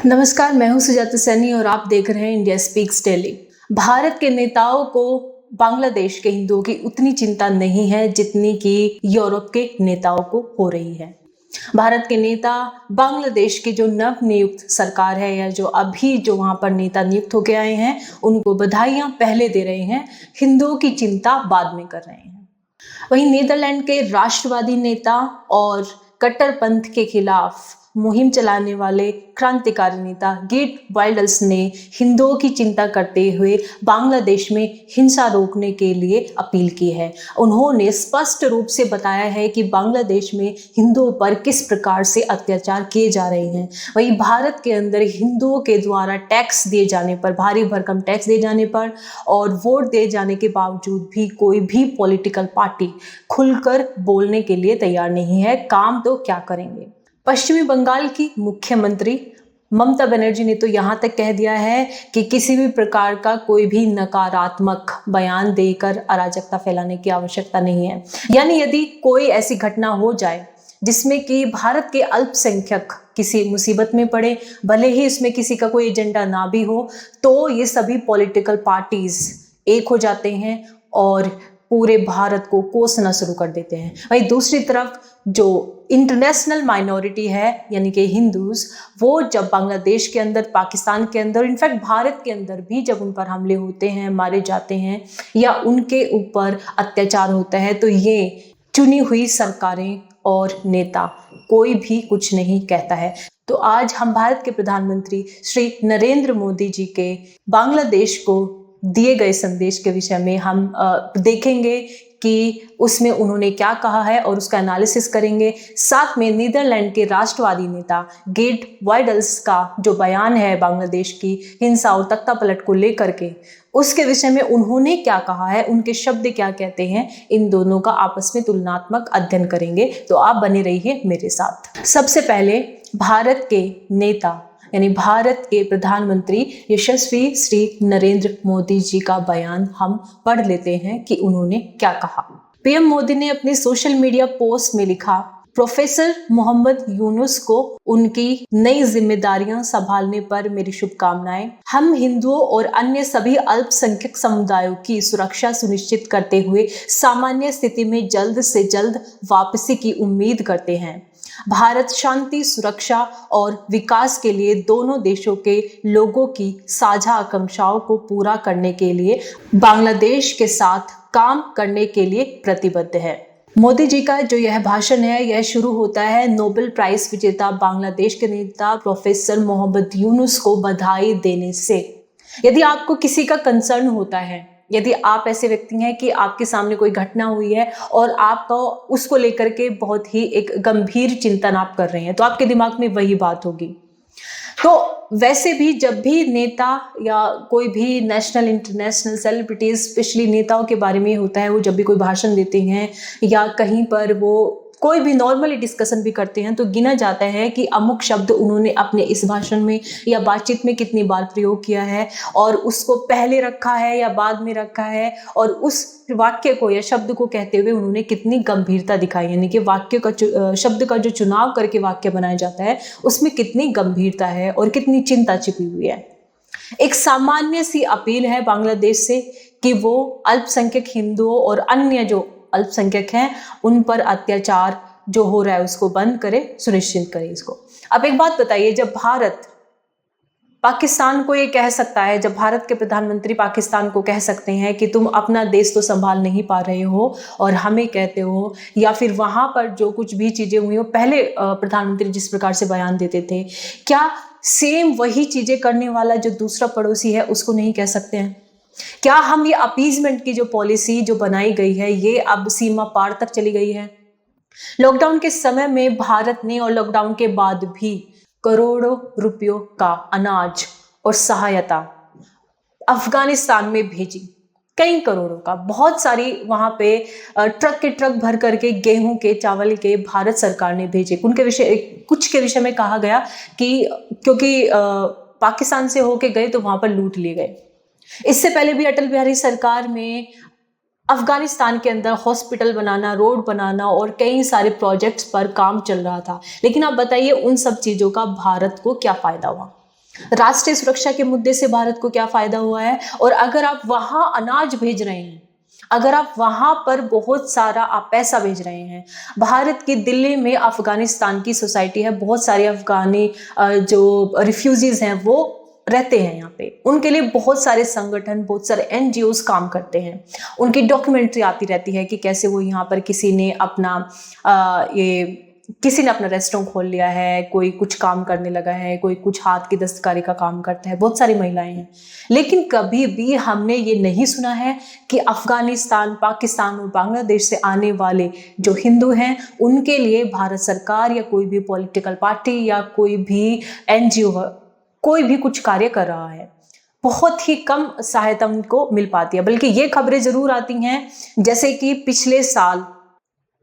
नमस्कार, मैं हूं सुजाता सैनी और आप देख रहे हैं इंडिया स्पीक्स डेली। भारत के नेताओं को बांग्लादेश के हिंदुओं की उतनी चिंता नहीं है जितनी कि यूरोप के नेताओं को हो रही है। भारत के नेता बांग्लादेश की जो नव नियुक्त सरकार है या जो वहां पर नेता नियुक्त होके आए हैं उनको बधाइयां पहले दे रहे हैं, हिंदुओं की चिंता बाद में कर रहे हैं। वहीं नीदरलैंड के राष्ट्रवादी नेता और कट्टरपंथ के खिलाफ मुहिम चलाने वाले क्रांतिकारी नेता गेट वाइल्डर्स ने हिंदुओं की चिंता करते हुए बांग्लादेश में हिंसा रोकने के लिए अपील की है। उन्होंने स्पष्ट रूप से बताया है कि बांग्लादेश में हिंदुओं पर किस प्रकार से अत्याचार किए जा रहे हैं। वहीं भारत के अंदर हिंदुओं के द्वारा टैक्स दिए जाने पर, भारी भरकम टैक्स दिए जाने पर और वोट दिए जाने के बावजूद भी कोई भी पॉलिटिकल पार्टी खुलकर बोलने के लिए तैयार नहीं है। काम तो क्या करेंगे। पश्चिमी बंगाल की मुख्यमंत्री ममता बनर्जी ने तो यहाँ तक कह दिया है कि किसी भी प्रकार का कोई भी नकारात्मक बयान देकर अराजकता फैलाने की आवश्यकता नहीं है। यानी यदि कोई ऐसी घटना हो जाए जिसमें कि भारत के अल्पसंख्यक किसी मुसीबत में पड़े, भले ही इसमें किसी का कोई एजेंडा ना भी हो, तो ये सभी पॉलिटिकल पार्टीज एक हो जाते हैं और पूरे भारत को कोसना शुरू कर देते हैं। वहीं दूसरी तरफ जो इंटरनेशनल माइनॉरिटी है यानी कि हिंदूज, वो जब बांग्लादेश के अंदर, पाकिस्तान के अंदर, इनफैक्ट भारत के अंदर भी जब उन पर हमले होते हैं, मारे जाते हैं या उनके ऊपर अत्याचार होता है, तो ये चुनी हुई सरकारें और नेता कोई भी कुछ नहीं कहता है। तो आज हम भारत के प्रधानमंत्री श्री नरेंद्र मोदी जी के बांग्लादेश को दिए गए संदेश के विषय में हम देखेंगे कि उसमें उन्होंने क्या कहा है और उसका एनालिसिस करेंगे। साथ में नीदरलैंड के राष्ट्रवादी नेता गेट वाइल्डर्स का जो बयान है बांग्लादेश की हिंसा और तख्तापलट को लेकर के, उसके विषय में उन्होंने क्या कहा है, उनके शब्द क्या कहते हैं, इन दोनों का आपस में तुलनात्मक अध्ययन करेंगे। तो आप बने रहिए मेरे साथ। सबसे पहले भारत के नेता यानी भारत के प्रधानमंत्री यशस्वी श्री नरेंद्र मोदी जी का बयान हम पढ़ लेते हैं कि उन्होंने क्या कहा। पीएम मोदी ने अपनी सोशल मीडिया पोस्ट में लिखा, प्रोफेसर मोहम्मद यूनुस को उनकी नई जिम्मेदारियां संभालने पर मेरी शुभकामनाएं। हम हिंदुओं और अन्य सभी अल्पसंख्यक समुदायों की सुरक्षा सुनिश्चित करते हुए सामान्य स्थिति में जल्द से जल्द वापसी की उम्मीद करते हैं। भारत शांति, सुरक्षा और विकास के लिए दोनों देशों के लोगों की साझा आकांक्षाओं को पूरा करने के लिए बांग्लादेश के साथ काम करने के लिए प्रतिबद्ध है। मोदी जी का जो यह भाषण है यह शुरू होता है नोबेल प्राइज विजेता बांग्लादेश के नेता प्रोफेसर मोहम्मद यूनुस को बधाई देने से। यदि आपको किसी का कंसर्न होता है, यदि आप ऐसे व्यक्ति हैं कि आपके सामने कोई घटना हुई है और आपका उसको लेकर के बहुत ही एक गंभीर चिंतन आप कर रहे हैं, तो आपके दिमाग में वही बात होगी। तो वैसे भी जब भी नेता या कोई भी नेशनल इंटरनेशनल सेलिब्रिटीज, स्पेशली नेताओं के बारे में होता है, वो जब भी कोई भाषण देते हैं या कहीं पर वो कोई भी नॉर्मली डिस्कशन भी करते हैं, तो गिना जाता है कि अमुक शब्द उन्होंने अपने इस भाषण में या बातचीत में कितनी बार प्रयोग किया है और उसको पहले रखा है या बाद में रखा है, और उस वाक्य को या शब्द को कहते हुए उन्होंने कितनी गंभीरता दिखाई, यानी कि वाक्य का शब्द का जो चुनाव करके वाक्य बनाया जाता है उसमें कितनी गंभीरता है और कितनी चिंता छिपी हुई है। एक सामान्य सी अपील है बांग्लादेश से कि वो अल्पसंख्यक हिंदुओं और अन्य जो अल्पसंख्यक हैं उन पर अत्याचार जो हो रहा है उसको बंद करे, सुनिश्चित करे इसको। अब एक बात बताइए, जब भारत पाकिस्तान को ये कह सकता है, जब भारत के प्रधानमंत्री पाकिस्तान को कह सकते हैं कि तुम अपना देश तो संभाल नहीं पा रहे हो और हमें कहते हो, या फिर वहां पर जो कुछ भी चीजें हुई हो, पहले प्रधानमंत्री जिस प्रकार से बयान देते थे, क्या सेम वही चीजें करने वाला जो दूसरा पड़ोसी है उसको नहीं कह सकते हैं? क्या हम ये अपीजमेंट की जो पॉलिसी जो बनाई गई है ये अब सीमा पार तक चली गई है? लॉकडाउन के समय में भारत ने और लॉकडाउन के बाद भी करोड़ों रुपयों का अनाज और सहायता अफगानिस्तान में भेजी, कई करोड़ों का, बहुत सारी वहां पे ट्रक के ट्रक भर करके गेहूं के, चावल के भारत सरकार ने भेजे। कुछ के विषय में कहा गया कि क्योंकि पाकिस्तान से होके गए तो वहां पर लूट लिए गए। इससे पहले भी अटल बिहारी सरकार में अफगानिस्तान के अंदर हॉस्पिटल बनाना, रोड बनाना और कई सारे प्रोजेक्ट्स पर काम चल रहा था। लेकिन आप बताइए उन सब चीजों का भारत को क्या फायदा हुआ? राष्ट्रीय सुरक्षा के मुद्दे से भारत को क्या फायदा हुआ है? और अगर आप वहां अनाज भेज रहे हैं, अगर आप वहां पर बहुत सारा आप पैसा भेज रहे हैं, भारत की दिल्ली में अफगानिस्तान की सोसाइटी है, बहुत सारे अफगानी जो रिफ्यूजीज हैं वो रहते हैं यहाँ पे, उनके लिए बहुत सारे संगठन, बहुत सारे एनजीओज काम करते हैं, उनकी डॉक्यूमेंट्री आती रहती है कि कैसे वो यहाँ पर किसी ने अपना रेस्टोरेंट खोल लिया है, कोई कुछ काम करने लगा है, कोई कुछ हाथ की दस्तकारी का काम करता है, बहुत सारी महिलाएं हैं। लेकिन कभी भी हमने ये नहीं सुना है कि अफगानिस्तान, पाकिस्तान और बांग्लादेश से आने वाले जो हिंदू हैं उनके लिए भारत सरकार या कोई भी पॉलिटिकल पार्टी या कोई भी एनजीओ कोई भी कुछ कार्य कर रहा है। बहुत ही कम सहायता उनको मिल पाती है। बल्कि ये खबरें जरूर आती हैं, जैसे कि पिछले साल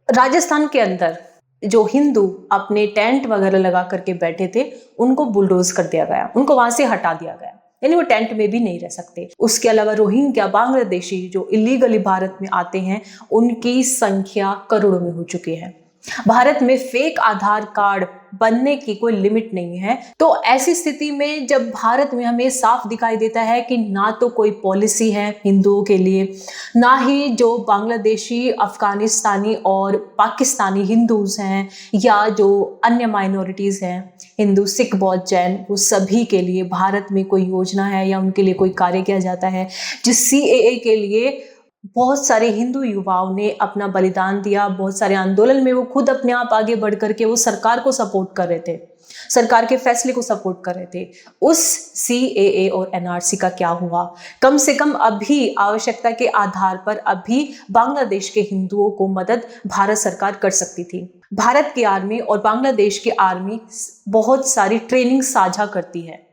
राजस्थान के अंदर जो हिंदू अपने टेंट वगैरह लगा करके बैठे थे, उनको बुलडोज कर दिया गया, उनको वहां से हटा दिया गया, यानी वो टेंट में भी नहीं रह सकते। उसके अलावा रोहिंग्या बांग्लादेशी जो इलीगली भारत में आते हैं, उनकी संख्या करोड़ों में हो चुकी है। भारत में फेक आधार कार्ड बनने की कोई लिमिट नहीं है। तो ऐसी स्थिति में जब भारत में हमें साफ दिखाई देता है कि ना तो कोई पॉलिसी है हिंदुओं के लिए, ना ही जो बांग्लादेशी, अफगानिस्तानी और पाकिस्तानी हिंदूज हैं या जो अन्य माइनॉरिटीज हैं, हिंदू, सिख, बौद्ध, जैन, वो सभी के लिए भारत में कोई योजना है या उनके लिए कोई कार्य किया जाता है। जिस सीएए के लिए बहुत सारे हिंदू युवाओं ने अपना बलिदान दिया, बहुत सारे आंदोलन में वो खुद अपने आप आगे बढ़ करके वो सरकार को सपोर्ट कर रहे थे, सरकार के फैसले को सपोर्ट कर रहे थे। उस सीएए और एनआरसी का क्या हुआ? कम से कम अभी आवश्यकता के आधार पर अभी बांग्लादेश के हिंदुओं को मदद भारत सरकार कर सकती थी। भारत की आर्मी और बांग्लादेश की आर्मी बहुत सारी ट्रेनिंग साझा करती है,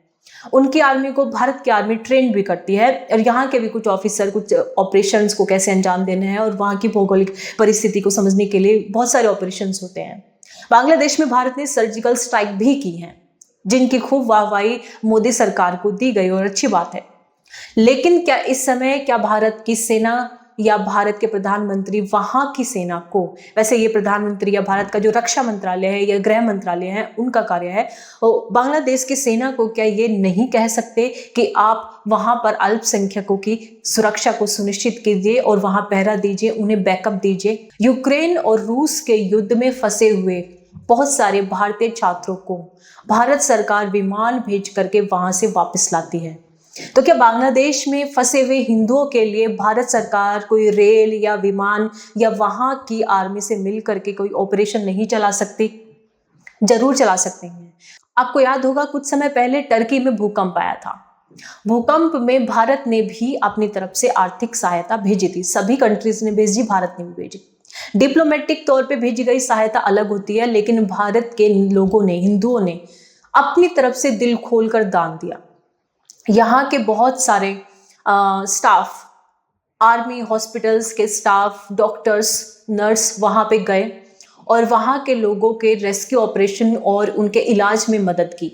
उनकी आर्मी को भारत की आर्मी ट्रेन भी करती है, और यहाँ के भी कुछ ऑफिसर कुछ ऑपरेशंस को कैसे अंजाम देने हैं और वहाँ की भौगोलिक परिस्थिति को समझने के लिए बहुत सारे ऑपरेशंस होते हैं। बांग्लादेश में भारत ने सर्जिकल स्ट्राइक भी की हैं, जिनकी खूब वाहवाही मोदी सरकार को दी गई और अच्छी बात है। लेकिन क्या इस समय क्या भारत की सेना या भारत के प्रधानमंत्री वहां की सेना को, वैसे ये प्रधानमंत्री या भारत का जो रक्षा मंत्रालय है या गृह मंत्रालय है उनका कार्य है, बांग्लादेश की सेना को क्या ये नहीं कह सकते कि आप वहां पर अल्पसंख्यकों की सुरक्षा को सुनिश्चित कीजिए और वहां पहरा दीजिए, उन्हें बैकअप दीजिए। यूक्रेन और रूस के युद्ध में फंसे हुए बहुत सारे भारतीय छात्रों को भारत सरकार विमान भेज करके वहां से वापस लाती है। तो क्या बांग्लादेश में फंसे हुए हिंदुओं के लिए भारत सरकार कोई रेल या विमान या वहां की आर्मी से मिल करके कोई ऑपरेशन नहीं चला सकती? जरूर चला सकते हैं। आपको याद होगा कुछ समय पहले टर्की में भूकंप आया था। भूकंप में भारत ने भी अपनी तरफ से आर्थिक सहायता भेजी थी, सभी कंट्रीज ने भेजी, भारत ने भी भेजी। डिप्लोमेटिक तौर पे भेजी गई सहायता अलग होती है, लेकिन भारत के लोगों ने, हिंदुओं ने अपनी तरफ से दिल खोलकर दान दिया। यहाँ के बहुत सारे स्टाफ, आर्मी, हॉस्पिटल्स के स्टाफ, डॉक्टर्स, नर्स वहाँ पे गए और वहाँ के लोगों के रेस्क्यू ऑपरेशन और उनके इलाज में मदद की।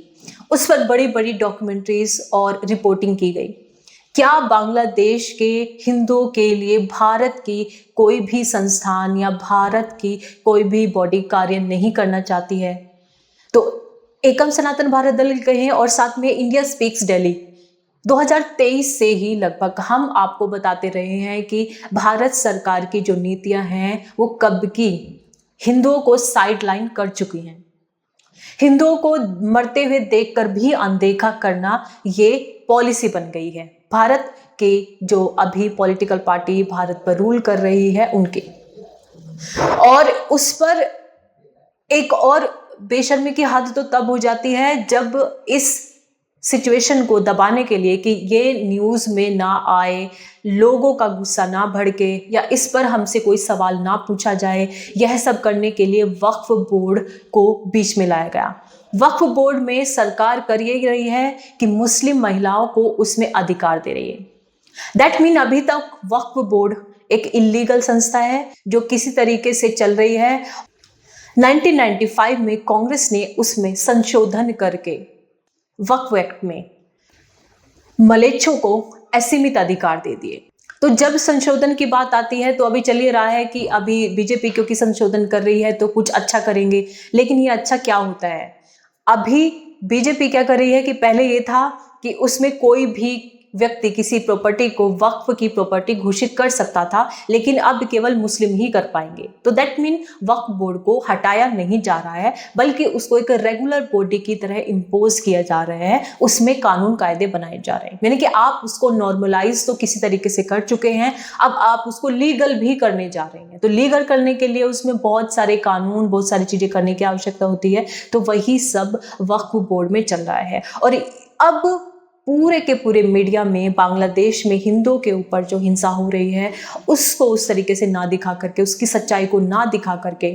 उस पर बड़ी बड़ी डॉक्यूमेंट्रीज और रिपोर्टिंग की गई। क्या बांग्लादेश के हिंदुओं के लिए भारत की कोई भी संस्थान या भारत की कोई भी बॉडी कार्य नहीं करना चाहती है? तो एकम सनातन भारत दल कहें और साथ में इंडिया स्पीक्स दिल्ली 2023 से ही लगभग हम आपको बताते रहे हैं कि भारत सरकार की जो नीतियां हैं वो कब की हिंदुओं को साइडलाइन कर चुकी हैं। हिंदुओं को मरते हुए देखकर भी अनदेखा करना ये पॉलिसी बन गई है भारत के जो अभी पॉलिटिकल पार्टी भारत पर रूल कर रही है उनकी। और उस पर एक और बेशर्मी की हद तो तब हो जाती है जब इस सिचुएशन को दबाने के लिए कि ये न्यूज़ में ना आए, लोगों का गुस्सा ना भड़के या इस पर हमसे कोई सवाल ना पूछा जाए, यह सब करने के लिए वक्फ बोर्ड को बीच में लाया गया। वक्फ बोर्ड में सरकार कर ये रही है कि मुस्लिम महिलाओं को उसमें अधिकार दे रही है। दैट मीन अभी तक वक्फ बोर्ड एक इलीगल संस्था है जो किसी तरीके से चल रही है। 1995 में कांग्रेस ने उसमें संशोधन करके वक्फ एक्ट में मलेच्छों को असीमित अधिकार दे दिए। तो जब संशोधन की बात आती है तो अभी चल ही रहा है कि अभी बीजेपी क्योंकि संशोधन कर रही है तो कुछ अच्छा करेंगे, लेकिन ये अच्छा क्या होता है? अभी बीजेपी क्या कर रही है कि पहले ये था कि उसमें कोई भी व्यक्ति किसी प्रॉपर्टी को वक्फ की प्रॉपर्टी घोषित कर सकता था, लेकिन अब केवल मुस्लिम ही कर पाएंगे। तो दैट मीन वक्फ बोर्ड को हटाया नहीं जा रहा है, बल्कि उसको एक रेगुलर बॉडी की तरह इम्पोज किया जा रहा है, उसमें कानून कायदे बनाए जा रहे हैं। यानी कि आप उसको नॉर्मलाइज तो किसी तरीके से कर चुके हैं, अब आप उसको लीगल भी करने जा रहे हैं। तो लीगल करने के लिए उसमें बहुत सारे कानून, बहुत सारी चीजें करने की आवश्यकता होती है। तो वही सब वक्फ बोर्ड में चल रहा है। और अब पूरे के पूरे मीडिया में बांग्लादेश में हिंदुओं के ऊपर जो हिंसा हो रही है उसको उस तरीके से ना दिखा करके, उसकी सच्चाई को ना दिखा करके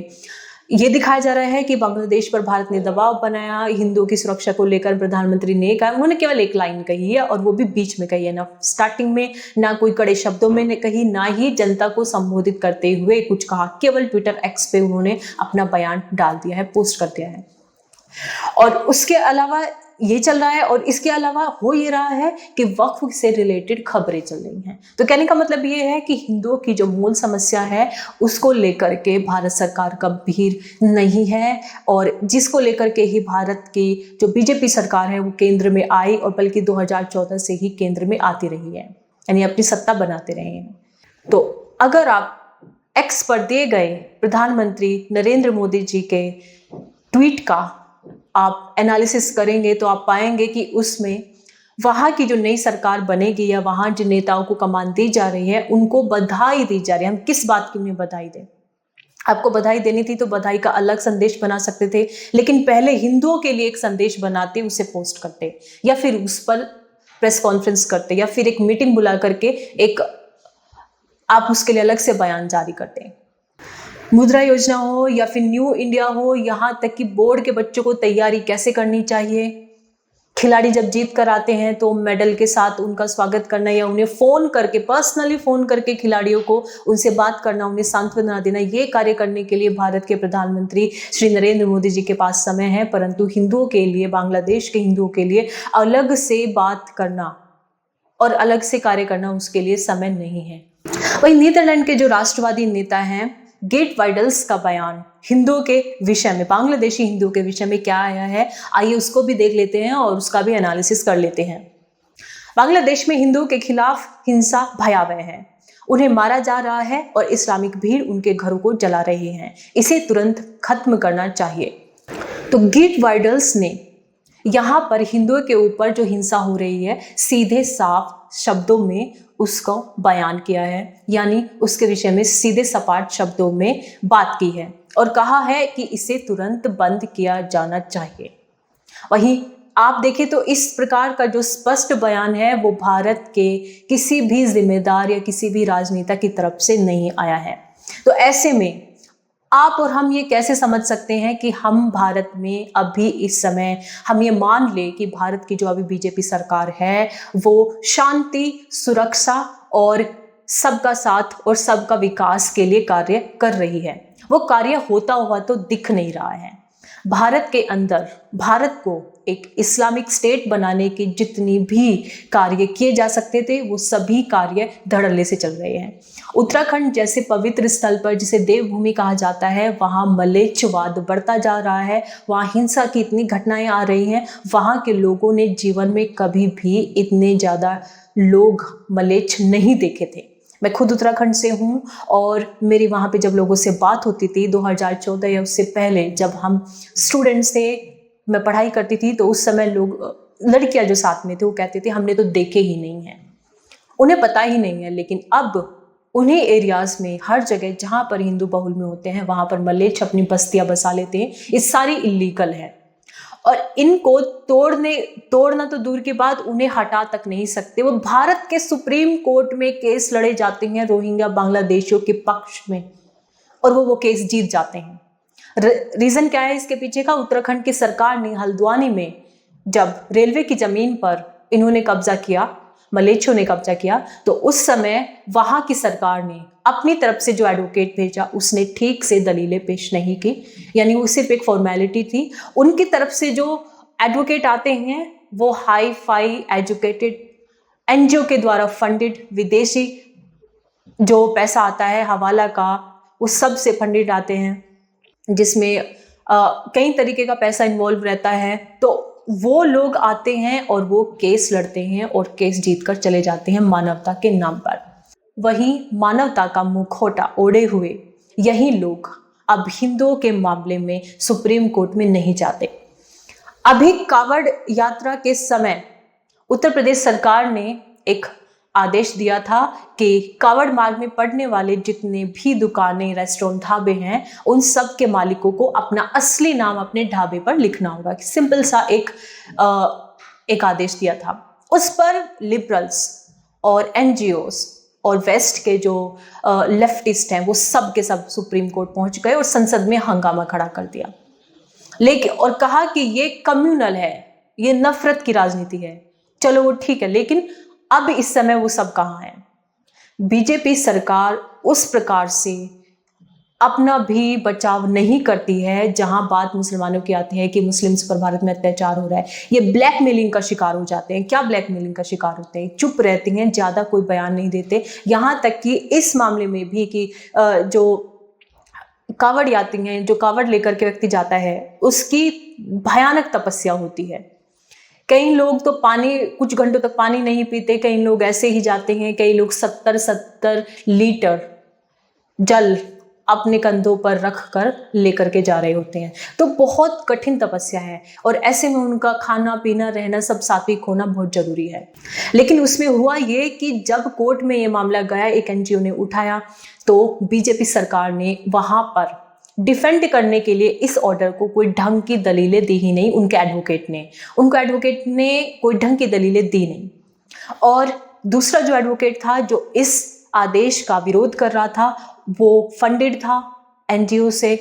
ये दिखाया जा रहा है कि बांग्लादेश पर भारत ने दबाव बनाया। हिंदुओं की सुरक्षा को लेकर प्रधानमंत्री ने कहा, उन्होंने केवल एक लाइन कही है और वो भी बीच में कही है, ना स्टार्टिंग में, ना कोई कड़े शब्दों में कही, ना ही जनता को संबोधित करते हुए कुछ कहा। केवल ट्विटर एक्स पे उन्होंने अपना बयान डाल दिया है, पोस्ट कर दिया है। और उसके अलावा ये चल रहा है, और इसके अलावा हो ये रहा है कि वक्फ से रिलेटेड खबरें चल रही हैं। तो कहने का मतलब ये है कि हिंदुओं की जो मूल समस्या है उसको लेकर के भारत सरकार गंभीर नहीं है, और जिसको लेकर के ही भारत की जो बीजेपी सरकार है वो केंद्र में आई, और बल्कि 2014 से ही केंद्र में आती रही है, यानी अपनी सत्ता बनाते रहे हैं। तो अगर आप एक्स पर दिए गए प्रधानमंत्री नरेंद्र मोदी जी के ट्वीट का आप एनालिसिस करेंगे तो आप पाएंगे कि उसमें वहाँ की जो नई सरकार बनेगी या वहाँ जिन नेताओं को कमान दी जा रही है उनको बधाई दी जा रही है। हम किस बात की उन्हें बधाई दें? आपको बधाई देनी थी तो बधाई का अलग संदेश बना सकते थे, लेकिन पहले हिंदुओं के लिए एक संदेश बनाते, उसे पोस्ट करते, या फिर उस पर प्रेस कॉन्फ्रेंस करते, या फिर एक मीटिंग बुला करके एक आप उसके लिए अलग से बयान जारी करते। मुद्रा योजना हो या फिर न्यू इंडिया हो, यहाँ तक कि बोर्ड के बच्चों को तैयारी कैसे करनी चाहिए, खिलाड़ी जब जीत कर आते हैं तो मेडल के साथ उनका स्वागत करना, या उन्हें फोन करके, पर्सनली फोन करके खिलाड़ियों को उनसे बात करना, उन्हें सांत्वना देना, ये कार्य करने के लिए भारत के प्रधानमंत्री श्री नरेंद्र मोदी जी के पास समय है। परंतु हिंदुओं के लिए, बांग्लादेश के हिंदुओं के लिए अलग से बात करना और अलग से कार्य करना, उसके लिए समय नहीं है। वही नीदरलैंड के जो राष्ट्रवादी नेता हैं गेट वाइडल्स का बयान हिंदुओं के विषय में, बांग्लादेशी हिंदुओं के विषय में क्या आया है, आइए उसको भी देख लेते हैं और उसका भी एनालिसिस कर लेते हैं। बांग्लादेश में हिंदुओं के खिलाफ हिंसा भयावह है, उन्हें मारा जा रहा है और इस्लामिक भीड़ उनके घरों को जला रही है, इसे तुरंत खत्म करना चाहिए। तो गेट वाइडल्स ने यहाँ पर हिंदुओं के ऊपर जो हिंसा हो रही है सीधे साफ शब्दों में उसको बयान किया है, यानी उसके विषय में सीधे सपाट शब्दों में बात की है और कहा है कि इसे तुरंत बंद किया जाना चाहिए। वहीं आप देखें तो इस प्रकार का जो स्पष्ट बयान है वो भारत के किसी भी जिम्मेदार या किसी भी राजनेता की तरफ से नहीं आया है। तो ऐसे में आप और हम ये कैसे समझ सकते हैं कि हम भारत में अभी इस समय हम ये मान ले कि भारत की जो अभी बीजेपी सरकार है वो शांति, सुरक्षा और सबका साथ और सबका विकास के लिए कार्य कर रही है। वो कार्य होता हुआ तो दिख नहीं रहा है। भारत के अंदर भारत को एक इस्लामिक स्टेट बनाने के जितनी भी कार्य किए जा सकते थे वो सभी कार्य धड़ल्ले से चल रहे हैं। उत्तराखंड जैसे पवित्र स्थल पर, जिसे देवभूमि कहा जाता है, वहाँ मलेच्छवाद बढ़ता जा रहा है, वहाँ हिंसा की इतनी घटनाएं आ रही हैं। वहाँ के लोगों ने जीवन में कभी भी इतने ज़्यादा लोग मलेच्छ नहीं देखे थे। मैं खुद उत्तराखंड से हूँ और मेरी वहाँ पे जब लोगों से बात होती थी 2014 या उससे पहले जब हम स्टूडेंट्स थे, मैं पढ़ाई करती थी, तो उस समय लोग, लड़कियां जो साथ में थे, वो कहते थे हमने तो देखे ही नहीं है, उन्हें पता ही नहीं है। लेकिन अब उन्हीं एरियाज में हर जगह जहाँ पर हिंदू बहुल में होते हैं वहाँ पर मलेच्छ अपनी बस्तियां बसा लेते हैं। ये सारी इलीगल है और इनको तोड़ना तो दूर की बात, उन्हें हटा तक नहीं सकते। वो भारत के सुप्रीम कोर्ट में केस लड़े जाते हैं रोहिंग्या बांग्लादेशियों के पक्ष में और वो केस जीत जाते हैं। रीजन क्या है इसके पीछे का? उत्तराखंड की सरकार ने हल्द्वानी में जब रेलवे की जमीन पर इन्होंने कब्जा किया, मलेच्छों ने कब्जा किया, तो उस समय वहां की सरकार ने अपनी तरफ से जो एडवोकेट भेजा उसने ठीक से दलीलें पेश नहीं की, यानी वो सिर्फ एक फॉर्मेलिटी थी। उनकी तरफ से जो एडवोकेट आते हैं वो हाई फाई एजुकेटेड एनजीओ के द्वारा फंडेड, विदेशी जो पैसा आता है हवाला का, उस सब से फंडेड आते हैं, जिसमें कई तरीके का पैसा इन्वॉल्व रहता है। तो वो लोग आते हैं और वो केस लड़ते हैं और केस जीतकर चले जाते हैं मानवता के नाम पर। वहीं मानवता का मुखौटा ओढ़े हुए यही लोग अब हिंदुओं के मामले में सुप्रीम कोर्ट में नहीं जाते। अभी कावड़ यात्रा के समय उत्तर प्रदेश सरकार ने एक आदेश दिया था कि कावड़ मार्ग में पड़ने वाले जितने भी दुकानें, रेस्टोरेंट, ढाबे हैं, उन सब के मालिकों को अपना असली नाम अपने ढाबे पर लिखना होगा। सिंपल सा एक आदेश दिया था। उस पर लिबरल्स और एनजीओस और वेस्ट के जो लेफ्टिस्ट हैं वो सब के सब सुप्रीम कोर्ट पहुंच गए और संसद में हंगामा खड़ा कर दिया, लेकिन और कहा कि ये कम्युनल है, ये नफरत की राजनीति है। चलो वो ठीक है, लेकिन अब इस समय वो सब कहाँ है? बीजेपी सरकार उस प्रकार से अपना भी बचाव नहीं करती है। जहां बात मुसलमानों की आती है कि मुस्लिम्स पर भारत में अत्याचार हो रहा है, ये ब्लैकमेलिंग का शिकार हो जाते हैं। क्या ब्लैकमेलिंग का शिकार होते हैं? चुप रहते हैं, ज्यादा कोई बयान नहीं देते। यहां तक कि इस मामले में भी कि जो कावड़ यात्री हैं, जो कावड़ लेकर के व्यक्ति जाता है, उसकी भयानक तपस्या होती है। कई लोग तो पानी, कुछ घंटों तक पानी नहीं पीते, कई लोग ऐसे ही जाते हैं। कई लोग 70-70 लीटर जल अपने कंधों पर रख कर लेकर के जा रहे होते हैं। तो बहुत कठिन तपस्या है और ऐसे में उनका खाना पीना रहना सब सात्विक होना बहुत जरूरी है। लेकिन उसमें हुआ ये कि जब कोर्ट में ये मामला गया, एक एनजीओ ने उठाया, तो बीजेपी सरकार ने वहां पर डिफेंड करने के लिए इस ऑर्डर को कोई ढंग की दलीलें दी ही नहीं। उनके एडवोकेट ने कोई ढंग की दलीलें दी नहीं। और दूसरा जो एडवोकेट था जो इस आदेश का विरोध कर रहा था, वो फंडेड था एनजीओ से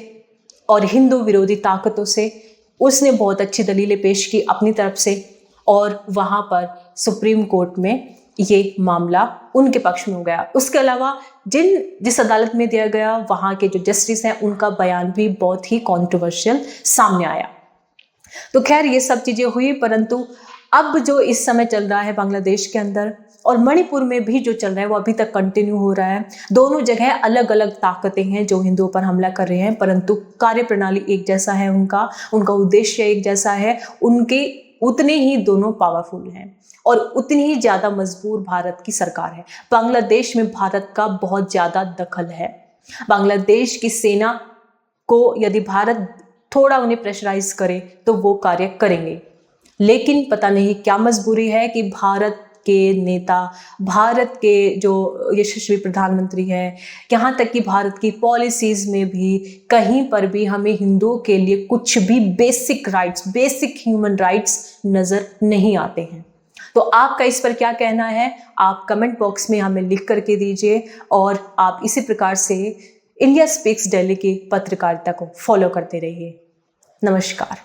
और हिंदू विरोधी ताकतों से। उसने बहुत अच्छी दलीलें पेश की अपनी तरफ से और वहां पर सुप्रीम कोर्ट में ये मामला उनके पक्ष में हो गया। उसके अलावा जिस अदालत में दिया गया, वहां के जो जस्टिस हैं, उनका बयान भी बहुत ही कॉन्ट्रोवर्शियल सामने आया। तो खैर ये सब चीजें हुई, परंतु अब जो इस समय चल रहा है बांग्लादेश के अंदर और मणिपुर में भी जो चल रहा है वो अभी तक कंटिन्यू हो रहा है। दोनों जगह अलग अलग ताकतें हैं जो हिंदुओं पर हमला कर रहे हैं, परंतु कार्यप्रणाली एक जैसा है, उनका उद्देश्य एक जैसा है। उनके उतने ही दोनों पावरफुल हैं और उतनी ही ज्यादा मजबूर भारत की सरकार है। बांग्लादेश में भारत का बहुत ज्यादा दखल है। बांग्लादेश की सेना को यदि भारत थोड़ा उन्हें प्रेशराइज करे तो वो कार्य करेंगे, लेकिन पता नहीं क्या मजबूरी है कि भारत के नेता, भारत के जो यशस्वी प्रधानमंत्री हैं, यहाँ तक कि भारत की पॉलिसीज में भी कहीं पर भी हमें हिंदुओं के लिए कुछ भी basic rights, basic human rights नजर नहीं आते हैं। तो आपका इस पर क्या कहना है? आप कमेंट बॉक्स में हमें लिख करके दीजिए और आप इसी प्रकार से इंडिया स्पीक्स दिल्ली की पत्रकारिता को फॉलो करते रहिए। नमस्कार।